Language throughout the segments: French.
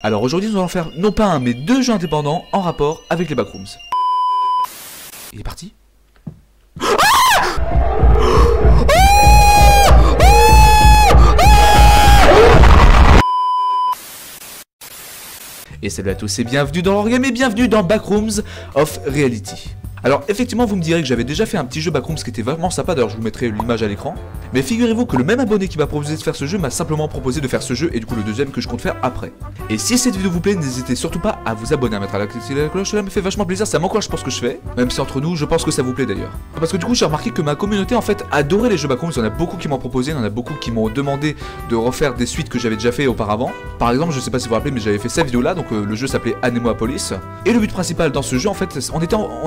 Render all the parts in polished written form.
Alors aujourd'hui nous allons faire non pas un mais deux jeux indépendants en rapport avec les backrooms. Il est parti. Et salut à tous et bienvenue dans Horror Game et bienvenue dans Backrooms of Reality. Alors effectivement vous me direz que j'avais déjà fait un petit jeu Backrooms qui était vraiment sympa, d'ailleurs je vous mettrai l'image à l'écran. Mais figurez-vous que le même abonné qui m'a proposé de faire ce jeu m'a simplement proposé de faire ce jeu et du coup le deuxième que je compte faire après. Et si cette vidéo vous plaît, n'hésitez surtout pas à vous abonner, à mettre à la cloche, cela me fait vachement plaisir, ça m'encourage pour ce que je fais. Même si entre nous, je pense que ça vous plaît d'ailleurs. Parce que du coup j'ai remarqué que ma communauté en fait adorait les jeux Backrooms, il y en a beaucoup qui m'ont proposé, il y en a beaucoup qui m'ont demandé de refaire des suites que j'avais déjà fait auparavant. Par exemple, je sais pas si vous vous rappelez mais j'avais fait cette vidéo là, donc le jeu s'appelait Anemoapolis. Et le but principal dans ce jeu en fait, on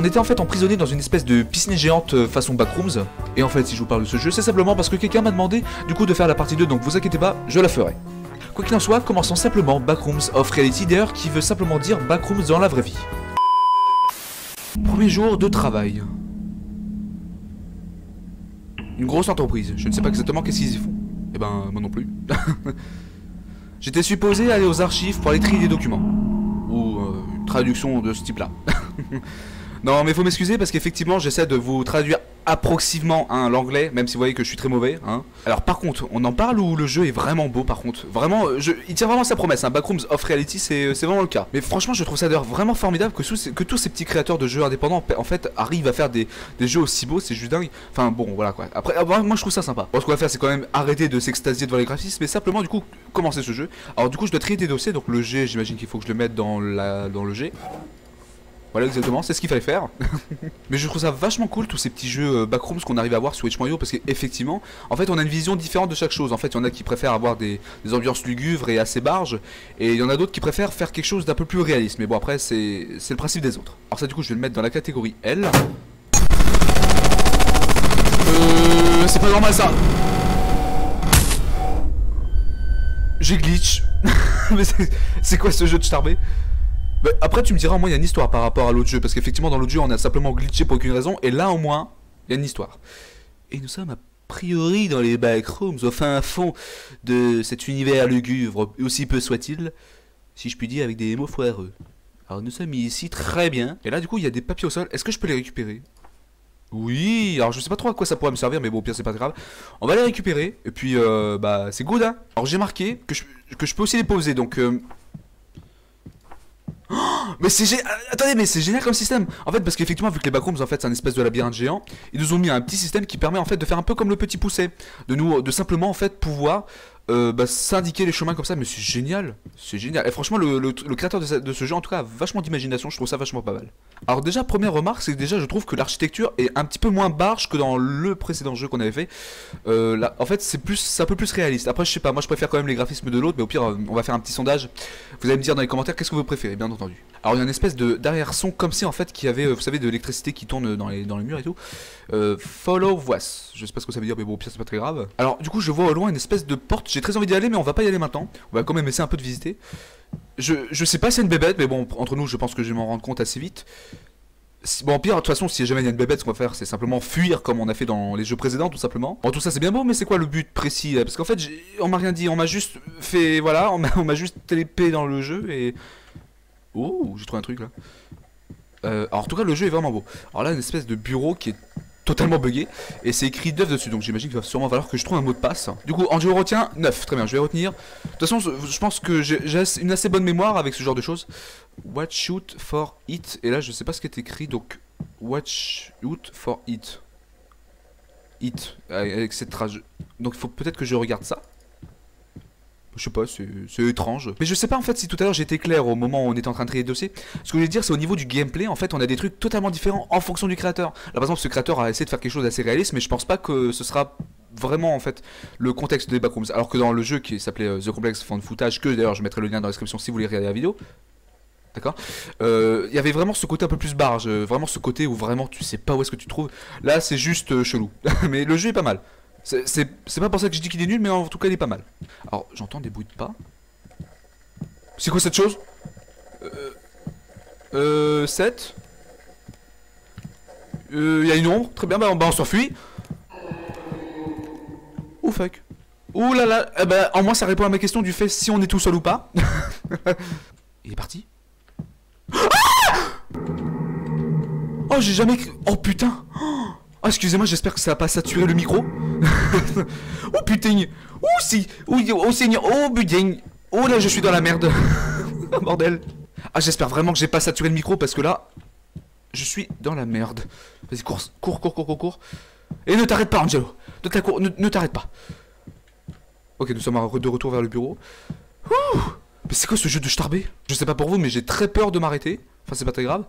était en fait emprisonné dans une espèce de piscine géante façon Backrooms. Et en fait si je vous parle de ce jeu c'est simplement parce que quelqu'un m'a demandé du coup de faire la partie 2, donc vous inquiétez pas, je la ferai. Quoi qu'il en soit, commençons simplement Backrooms of Reality, d'ailleurs qui veut simplement dire Backrooms dans la vraie vie. Premier jour de travail. Une grosse entreprise, je ne sais pas exactement qu'est-ce qu'ils y font. Eh ben moi non plus. J'étais supposé aller aux archives pour aller trier des documents. Ou une traduction de ce type là. Non mais faut m'excuser parce qu'effectivement j'essaie de vous traduire approximativement l'anglais, même si vous voyez que je suis très mauvais hein. Alors par contre, on en parle où le jeu est vraiment beau par contre. Vraiment, il tient vraiment sa promesse, hein. Backrooms of Reality c'est vraiment le cas. Mais franchement je trouve ça d'ailleurs vraiment formidable que tous ces petits créateurs de jeux indépendants en fait arrivent à faire des jeux aussi beaux, c'est juste dingue. Enfin bon voilà quoi. Après moi je trouve ça sympa. Bon, ce qu'on va faire c'est quand même arrêter de s'extasier devant les graphismes, mais simplement du coup commencer ce jeu. Alors du coup je dois trier des dossiers, donc le G j'imagine qu'il faut que je le mette dans le G. Voilà exactement, c'est ce qu'il fallait faire. Mais je trouve ça vachement cool tous ces petits jeux Backrooms qu'on arrive à voir sur Itch.io, parce qu'effectivement, en fait on a une vision différente de chaque chose. En fait il y en a qui préfèrent avoir des ambiances lugubres et assez barges, et il y en a d'autres qui préfèrent faire quelque chose d'un peu plus réaliste. Mais bon après c'est le principe des autres. Alors ça du coup je vais le mettre dans la catégorie L. C'est pas normal ça. J'ai glitch. Mais c'est quoi ce jeu de starbé? Bah, après tu me diras, au moins il y a une histoire par rapport à l'autre jeu, parce qu'effectivement dans l'autre jeu on a simplement glitché pour aucune raison, et là au moins il y a une histoire. Et nous sommes a priori dans les backrooms, au fin fond de cet univers lugubre, aussi peu soit-il, si je puis dire avec des mots foireux. Alors nous sommes ici très bien, et là du coup il y a des papiers au sol, est-ce que je peux les récupérer? Oui, alors je sais pas trop à quoi ça pourrait me servir, mais bon, au pire c'est pas grave. On va les récupérer, et puis bah c'est good hein. Alors j'ai marqué que je peux aussi les poser, donc mais c'est génial. Attendez, mais c'est génial comme système. En fait, parce qu'effectivement, vu que les backrooms en fait c'est un espèce de labyrinthe géant, ils nous ont mis un petit système qui permet en fait de faire un peu comme le petit pousset, de simplement en fait pouvoir s'indiquer les chemins comme ça. Mais c'est génial, c'est génial. Et franchement, le créateur de ce jeu en tout cas a vachement d'imagination. Je trouve ça vachement pas mal. Alors déjà, première remarque, c'est que déjà je trouve que l'architecture est un petit peu moins barge que dans le précédent jeu qu'on avait fait. Là, en fait, c'est un peu plus réaliste. Après, je sais pas, moi je préfère quand même les graphismes de l'autre, mais au pire, on va faire un petit sondage. Vous allez me dire dans les commentaires qu'est-ce que vous préférez, bien entendu. Alors il y a une espèce d'arrière-son comme si en fait qu'il y avait, vous savez, de l'électricité qui tourne dans les murs et tout. Follow voice, je sais pas ce que ça veut dire, mais bon, au pire c'est pas très grave. Alors du coup je vois au loin une espèce de porte, j'ai très envie d'y aller mais on va pas y aller maintenant. On va quand même essayer un peu de visiter. Je sais pas si c'est une bébête, mais bon, entre nous je pense que je vais m'en rendre compte assez vite. Bon, pire, de toute façon, si jamais il y a une bébête, ce qu'on va faire, c'est simplement fuir comme on a fait dans les jeux précédents, tout simplement. Bon, tout ça c'est bien beau, mais c'est quoi le but précis là? Parce qu'en fait, on m'a rien dit, on m'a juste fait, voilà, on m'a juste télépé dans le jeu et... Oh, j'ai trouvé un truc là. Alors en tout cas, le jeu est vraiment beau. Alors là, une espèce de bureau qui est totalement buggé et c'est écrit 9 dessus, donc j'imagine qu'il va sûrement falloir que je trouve un mot de passe. Du coup, je retiens 9, très bien, je vais retenir. De toute façon, je pense que j'ai une assez bonne mémoire avec ce genre de choses. Watch out for it, et là je sais pas ce qui est écrit, donc watch out for it. It, etc. Donc il faut peut-être que je regarde ça. Je sais pas, c'est étrange. Mais je sais pas en fait si tout à l'heure j'étais clair au moment où on était en train de trier le dossier. Ce que je voulais dire c'est au niveau du gameplay, en fait on a des trucs totalement différents en fonction du créateur. Là par exemple ce créateur a essayé de faire quelque chose d'assez réaliste, mais je pense pas que ce sera vraiment en fait le contexte des backrooms. Alors que dans le jeu qui s'appelait The Complex Found Footage, que d'ailleurs je mettrai le lien dans la description si vous voulez regarder la vidéo. D'accord. Il y avait vraiment ce côté un peu plus barge, vraiment ce côté où vraiment tu sais pas où est-ce que tu te trouves. Là c'est juste chelou. Mais le jeu est pas mal. C'est pas pour ça que je dis qu'il est nul, mais en tout cas il est pas mal. Alors j'entends des bruits de pas. C'est quoi cette chose? 7. Il y a une ombre, très bien, bah on s'enfuit. Oh fuck. Ouh là là, en moins ça répond à ma question du fait si on est tout seul ou pas. Il est parti. Oh, j'ai jamais... Oh, putain. Oh, excusez-moi, j'espère que ça va pas saturer le micro. Oh, putain. Oh, si. Oh, Seigneur. Oh, putain. Oh, là, je suis dans la merde. Bordel. Ah, j'espère vraiment que j'ai pas saturé le micro parce que là... Je suis dans la merde. Vas-y, cours. Et ne t'arrête pas, Angelo. Ne t'arrête pas. Ok, nous sommes de retour vers le bureau. Ouh. Mais c'est quoi ce jeu de starbé? Je sais pas pour vous, mais j'ai très peur de m'arrêter. Enfin, c'est pas très grave.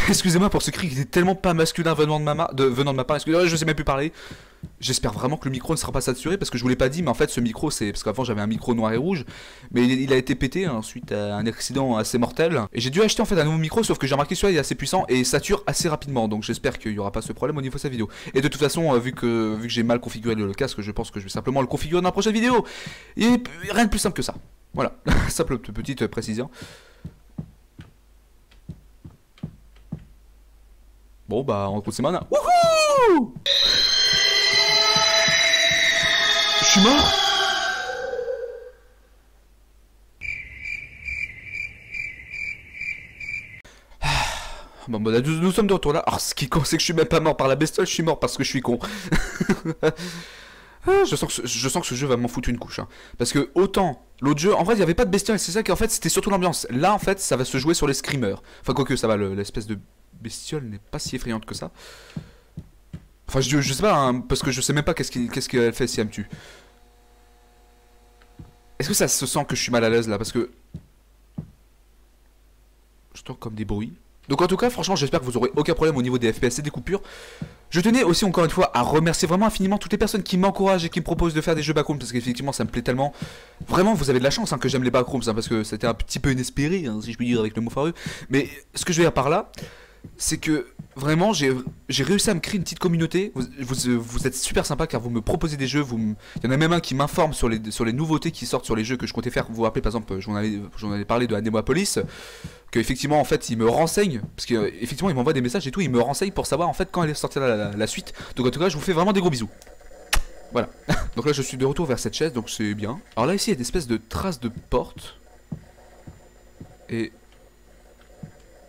Excusez-moi pour ce cri qui était tellement pas masculin venant de ma part. Excusez-moi, je sais même plus parler. J'espère vraiment que le micro ne sera pas saturé parce que je vous l'ai pas dit, mais en fait ce micro c'est parce qu'avant j'avais un micro noir et rouge, mais il a été pété hein, suite à un accident assez mortel. Et j'ai dû acheter en fait un nouveau micro, sauf que j'ai remarqué celui-là il est assez puissant et il sature assez rapidement, donc j'espère qu'il y aura pas ce problème au niveau de sa vidéo. Et de toute façon, vu que j'ai mal configuré le casque, je pense que je vais simplement le configurer dans la prochaine vidéo. Et rien de plus simple que ça. Voilà, simple petite précision. Bon bah on compte ses mains. Wouhou! Je suis mort? Bon bah nous sommes de retour là. Alors ce qui est con c'est que je suis même pas mort par la bestiole, je suis mort parce que je suis con. Je sens que ce jeu va m'en foutre une couche hein. Parce que autant l'autre jeu, en vrai il n'y avait pas de bestiole, c'est ça qu'en fait c'était surtout l'ambiance. Là en fait ça va se jouer sur les screamers. Enfin quoique ça va, l'espèce de bestiole n'est pas si effrayante que ça. Enfin je sais pas hein, parce que je sais même pas qu'est-ce qu'elle fait si elle me tue. Est-ce que ça se sent que je suis mal à l'aise là? Parce que j'entends comme des bruits. Donc en tout cas franchement j'espère que vous aurez aucun problème au niveau des FPS et des coupures. Je tenais aussi encore une fois à remercier vraiment infiniment toutes les personnes qui m'encouragent et qui me proposent de faire des jeux backrooms parce qu'effectivement ça me plaît tellement. Vraiment vous avez de la chance hein, que j'aime les backrooms hein, parce que c'était un petit peu inespéré hein, si je puis dire avec le mot fareux. Mais ce que je veux dire par là, c'est que vraiment j'ai réussi à me créer une petite communauté. Vous êtes super sympa car vous me proposez des jeux. Il y en a même un qui m'informe sur les nouveautés qui sortent sur les jeux que je comptais faire. Vous vous rappelez par exemple, j'en avais parlé de Anemopolis. Que effectivement en fait il me renseigne. Parce qu'effectivement il m'envoie des messages et tout. Il me renseigne pour savoir en fait quand elle est sortie la suite. Donc en tout cas je vous fais vraiment des gros bisous. Voilà. Donc là je suis de retour vers cette chaise donc c'est bien. Alors là ici il y a des espèces de traces de porte. Et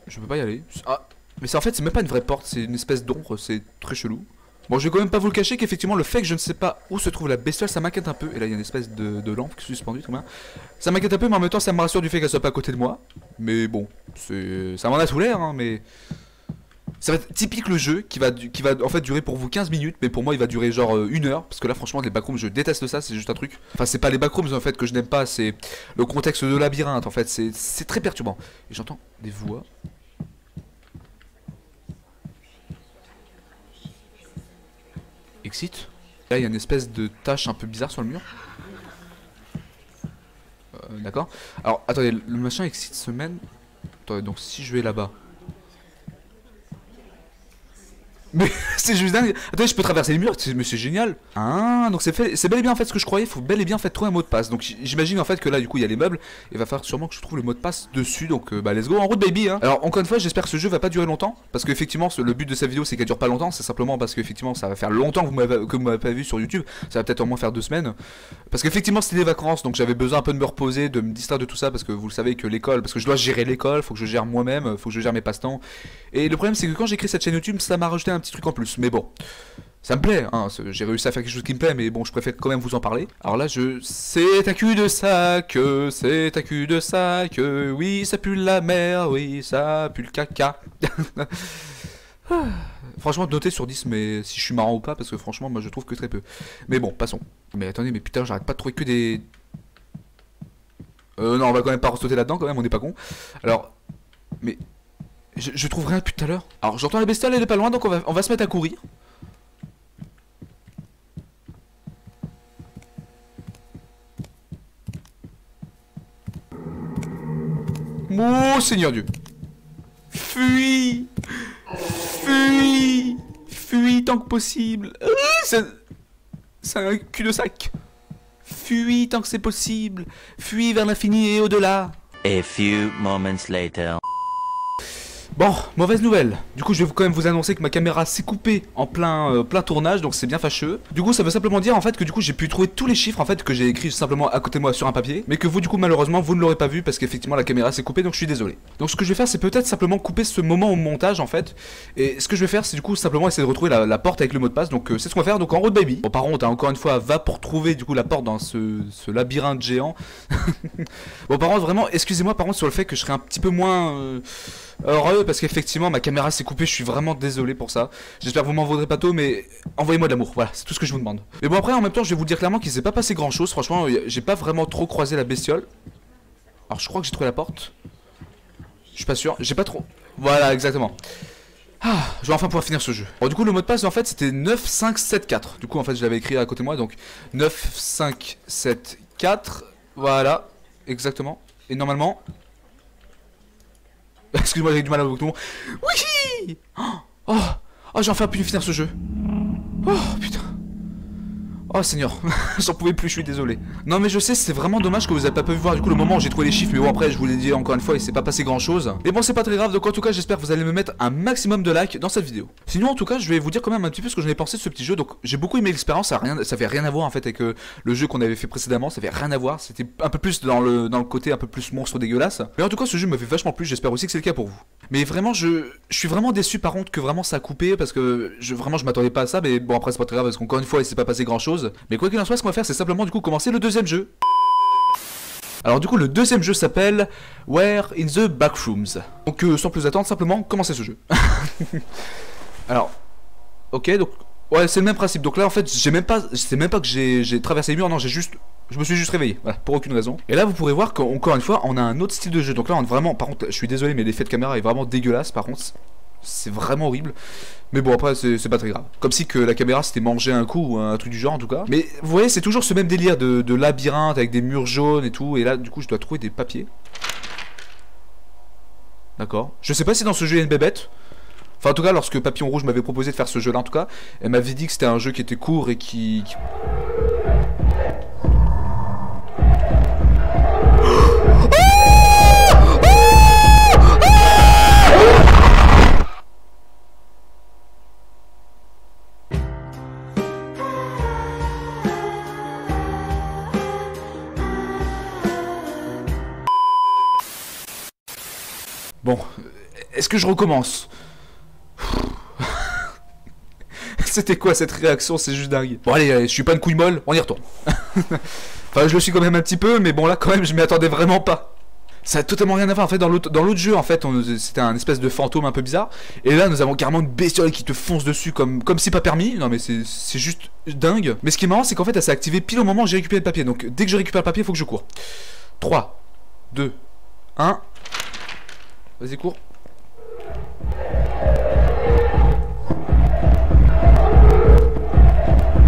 je peux pas y aller. Ah. Mais c'est en fait c'est même pas une vraie porte, c'est une espèce d'ombre, c'est très chelou. Bon je vais quand même pas vous le cacher qu'effectivement le fait que je ne sais pas où se trouve la bestiole ça m'inquiète un peu. Et là il y a une espèce de lampe qui est suspendue tout bien. Ça m'inquiète un peu mais en même temps ça me rassure du fait qu'elle soit pas à côté de moi. Mais bon, ça m'en a tout l'air hein, mais... Ça va être typique le jeu qui va en fait durer pour vous 15 minutes. Mais pour moi il va durer genre 1 heure. Parce que là franchement les backrooms je déteste ça, c'est juste un truc. Enfin c'est pas les backrooms en fait que je n'aime pas, c'est le contexte de labyrinthe en fait. C'est très perturbant. Et j'entends des voix. Exit. Là il y a une espèce de tache un peu bizarre sur le mur. D'accord. Alors attendez, le machin exit se mène. Attendez, donc si je vais là-bas. Mais c'est juste dingue. Attendez, je peux traverser les murs, mais c'est génial. Ah, donc c'est bel et bien en fait ce que je croyais. Il faut bel et bien en fait trouver un mot de passe. Donc j'imagine en fait que là du coup il y a les meubles. Il va falloir sûrement que je trouve le mot de passe dessus. Donc bah let's go en route baby hein. Alors encore une fois j'espère que ce jeu va pas durer longtemps. Parce qu'effectivement le but de cette vidéo c'est qu'elle dure pas longtemps. C'est simplement parce qu'effectivement ça va faire longtemps que vous m'avez pas vu sur YouTube. Ça va peut-être au moins faire 2 semaines. Parce qu'effectivement c'était des vacances. Donc j'avais besoin un peu de me reposer, de me distraire de tout ça. Parce que vous le savez que l'école, parce que je dois gérer l'école, faut que je gère moi-même, faut que je gère mes passe-temps. Et le problème c'est que quand j'ai créé cette chaîne YouTube ça m'a rajouté un petit truc en plus. Mais bon, ça me plaît, hein, j'ai réussi à faire quelque chose qui me plaît, mais bon, je préfère quand même vous en parler. Alors là, c'est un cul de sac, c'est un cul de sac, oui, ça pue la mer, oui, ça pue le caca. Franchement, notez sur 10, mais si je suis marrant ou pas, parce que franchement, moi je trouve que très peu. Mais bon, passons. Mais attendez, mais putain, j'arrête pas de trouver que des... non, on va quand même pas sauter là-dedans, quand même, on est pas con. Alors, mais... Je trouve rien depuis tout à l'heure. Alors j'entends la bestiole, elle est pas loin, donc on va se mettre à courir. Oh Seigneur Dieu. Fuis. Fuis. Fuis tant que possible. C'est un cul de sac. Fuis tant que c'est possible. Fuis vers l'infini et au-delà. A few moments later. Bon, mauvaise nouvelle. Du coup, je vais quand même vous annoncer que ma caméra s'est coupée en plein tournage, donc c'est bien fâcheux. Du coup, ça veut simplement dire en fait que du coup, j'ai pu trouver tous les chiffres en fait que j'ai écrits simplement à côté de moi sur un papier, mais que vous du coup malheureusement vous ne l'aurez pas vu parce qu'effectivement la caméra s'est coupée, donc je suis désolé. Donc ce que je vais faire, c'est peut-être simplement couper ce moment au montage en fait. Et ce que je vais faire, c'est du coup simplement essayer de retrouver la porte avec le mot de passe. Donc c'est ce qu'on va faire. Donc en route baby. Bon, par contre, hein, encore une fois, va pour trouver du coup la porte dans ce labyrinthe géant. Bon, par contre, vraiment, excusez-moi par contre sur le fait que je serai un petit peu moins heureux parce qu'effectivement ma caméra s'est coupée, je suis vraiment désolé pour ça. J'espère que vous m'en vaudrez pas tôt, mais envoyez-moi de l'amour, voilà, c'est tout ce que je vous demande. Mais bon, après en même temps, je vais vous dire clairement qu'il s'est pas passé grand chose, franchement, j'ai pas vraiment trop croisé la bestiole. Alors je crois que j'ai trouvé la porte. Je suis pas sûr, j'ai pas trop. Voilà, exactement. Ah, je vais enfin pouvoir finir ce jeu. Bon, du coup, le mot de passe en fait c'était 9574. Du coup, en fait, je l'avais écrit à côté de moi, donc 9574. Voilà, exactement. Et normalement. Excuse-moi, j'ai du mal avec tout le monde. Oui. Oh, j'ai enfin pu finir ce jeu. Oh, putain. Oh Seigneur, j'en pouvais plus, je suis désolé. Non mais je sais, c'est vraiment dommage que vous avez pas pu voir du coup le moment où j'ai trouvé les chiffres. Mais bon, après je vous l'ai dit encore une fois, il s'est pas passé grand chose. Mais bon, c'est pas très grave, donc en tout cas j'espère que vous allez me mettre un maximum de likes dans cette vidéo. Sinon en tout cas je vais vous dire quand même un petit peu ce que j'en ai pensé de ce petit jeu. Donc j'ai beaucoup aimé l'expérience, ça fait rien à voir en fait avec le jeu qu'on avait fait précédemment. Ça fait rien à voir, c'était un peu plus dans le côté un peu plus monstre dégueulasse. Mais en tout cas ce jeu me fait vachement plus, j'espère aussi que c'est le cas pour vous. Mais vraiment je suis vraiment déçu par contre que vraiment ça a coupé parce que je m'attendais pas à ça. Mais bon, après c'est pas très grave parce qu'encore une fois il s'est pas passé grand chose. Mais quoi qu'il en soit, ce qu'on va faire c'est simplement du coup commencer le deuxième jeu. Alors du coup le deuxième jeu s'appelle Where in the Backrooms. Donc sans plus attendre, simplement commencer ce jeu. Alors ok, donc ouais, c'est le même principe. Donc là en fait c'est même pas que j'ai traversé les murs, non, je me suis juste réveillé, voilà, pour aucune raison. Et là vous pourrez voir qu'encore une fois on a un autre style de jeu. Donc là on a vraiment, par contre je suis désolé mais l'effet de caméra est vraiment dégueulasse par contre. C'est vraiment horrible. Mais bon, après, c'est pas très grave. Comme si que la caméra s'était mangé un coup ou un truc du genre, en tout cas. Mais vous voyez, c'est toujours ce même délire de labyrinthe avec des murs jaunes et tout. Et là, du coup, je dois trouver des papiers. D'accord. Je sais pas si dans ce jeu il y a une bébête. Enfin, en tout cas, lorsque Papillon Rouge m'avait proposé de faire ce jeu-là, en tout cas, elle m'avait dit que c'était un jeu qui était court et qui... Bon, est-ce que je recommence? C'était quoi cette réaction? C'est juste dingue. Bon allez, je suis pas une couille molle, on y retourne. Enfin, je le suis quand même un petit peu, mais bon là quand même je m'y attendais vraiment pas. Ça a totalement rien à voir en fait dans l'autre jeu en fait, c'était un espèce de fantôme un peu bizarre. Et là nous avons carrément une bestiole qui te fonce dessus comme c'est pas permis. Non mais c'est juste dingue. Mais ce qui est marrant c'est qu'en fait elle s'est activée pile au moment où j'ai récupéré le papier. Donc dès que je récupère le papier il faut que je cours. 3, 2, 1... Vas-y, cours.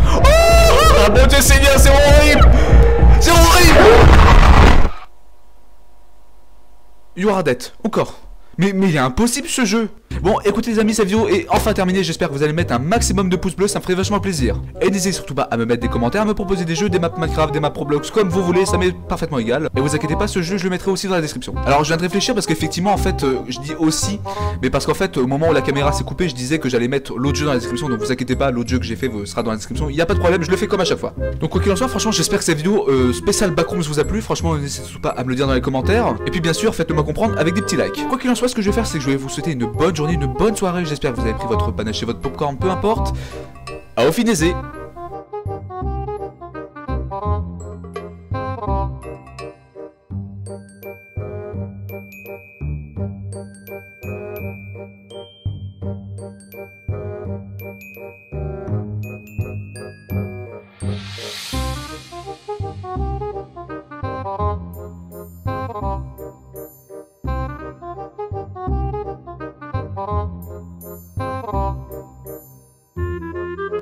Oh mon Dieu Seigneur, c'est horrible. C'est horrible. You are dead, encore. Mais il est impossible ce jeu. Bon, écoutez les amis, cette vidéo est enfin terminée. J'espère que vous allez mettre un maximum de pouces bleus, ça me ferait vachement plaisir. Et n'hésitez surtout pas à me mettre des commentaires, à me proposer des jeux, des maps Minecraft, des maps Roblox, comme vous voulez, ça m'est parfaitement égal. Et vous inquiétez pas, ce jeu je le mettrai aussi dans la description. Alors je viens de réfléchir parce qu'effectivement en fait, je dis aussi, mais parce qu'en fait au moment où la caméra s'est coupée, je disais que j'allais mettre l'autre jeu dans la description. Donc vous inquiétez pas, l'autre jeu que j'ai fait sera dans la description. Il n'y a pas de problème, je le fais comme à chaque fois. Donc quoi qu'il en soit, franchement j'espère que cette vidéo spéciale Backrooms vous a plu. Franchement n'hésitez surtout pas à me le dire dans les commentaires. Et puis bien sûr faites-le moi comprendre avec des petits likes. Quoi qu'il en soit, ce que je vais faire c'est que je vais vous souhaiter une bonne journée, une bonne soirée. J'espère que vous avez pris votre panache et votre popcorn, peu importe. Auf Wiedersehen.